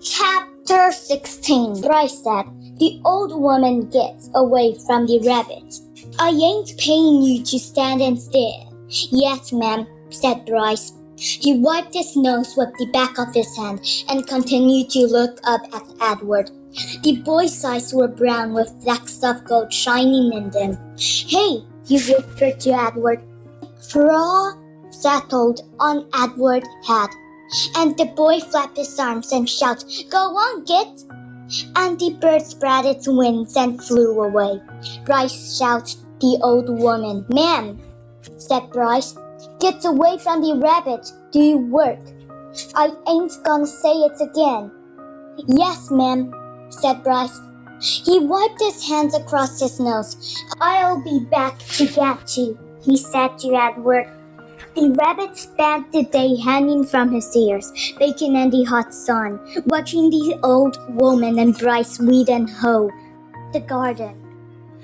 Chapter 16. Bryce said. The old woman gets away from the rabbit. I ain't paying you to stand and stare. Yes, ma'am, said Bryce. He wiped his nose with the back of his hand and continued to look up at Edward. The boy's eyes were brown with flecks of gold shining in them. Hey, he whispered to Edward. Claw settled on Edward's head, and the boy flapped his arms and shouted, Go on, Git! And the bird spread its wings and flew away. Bryce shouted the old woman. Ma'am, said Bryce, get away from the rabbit. Do you work? I ain't gonna say it again. Yes, ma'am, said Bryce. He wiped his hands across his nose. I'll be back to get you, he said to Edward. The rabbit spent the day hanging from his ears, baking in the hot sun, watching the old woman and Bryce weed and hoe the garden.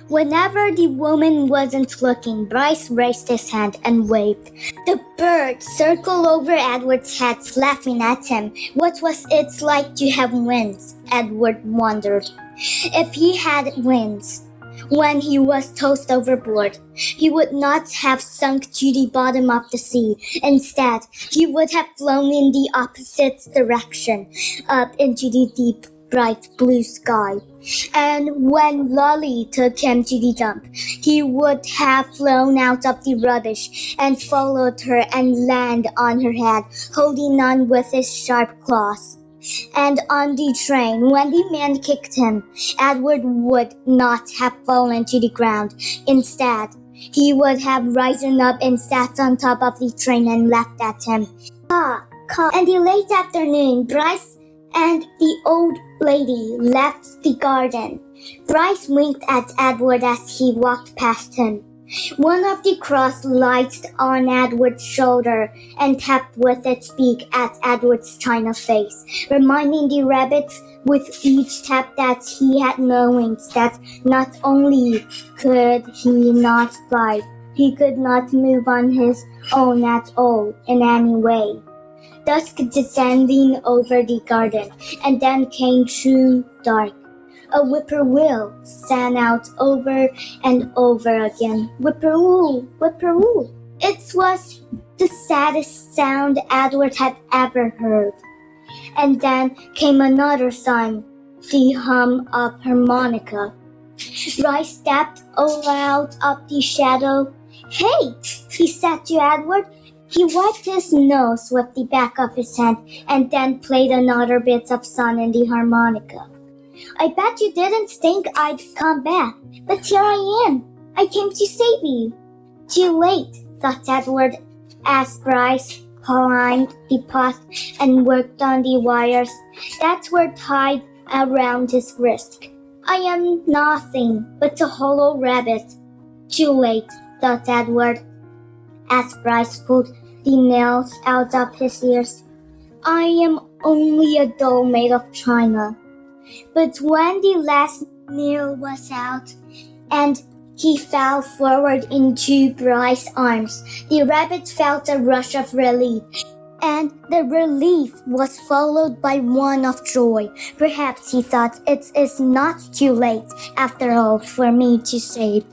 Whenever the woman wasn't looking, Bryce raised his hand and waved. The bird circled over Edward's head, laughing at him. What was it like to have wings? Edward wondered. If he had wings, when he was tossed overboard, he would not have sunk to the bottom of the sea. Instead, he would have flown in the opposite direction, up into the deep, bright blue sky. And when Lolly took him to the dump, he would have flown out of the rubbish and followed her and landed on her head, holding on with his sharp claws. And on the train, when the man kicked him, Edward would not have fallen to the ground. Instead, he would have risen up and sat on top of the train and laughed at him. In the late afternoon, Bryce and the old lady left the garden. Bryce winked at Edward as he walked past him. One of the crows lighted on Edward's shoulder and tapped with its beak at Edward's china face, reminding the rabbit with each tap that he had no wings, that not only could he not fly, he could not move on his own at all in any way. Dusk descending over the garden, and then came true dark. A whippoorwill sang out over and over again, whippoorwill, whippoorwill. It was the saddest sound Edward had ever heard. And then came another song, the hum of harmonica. Bryce stepped out of the shadow. Hey, he said to Edward. He wiped his nose with the back of his hand and then played another bit of song in the harmonica. I bet you didn't think I'd come back, but here I am. I came to save you. Too late, thought Edward, as Bryce climbed the path and worked on the wires that were tied around his wrist. I am nothing but a hollow rabbit. Too late, thought Edward, as Bryce pulled the nails out of his ears. I am only a doll made of china. But when the last nail was out and he fell forward into Bryce's arms, the rabbit felt a rush of relief, and the relief was followed by one of joy. Perhaps, he thought, it is not too late, after all, for me to save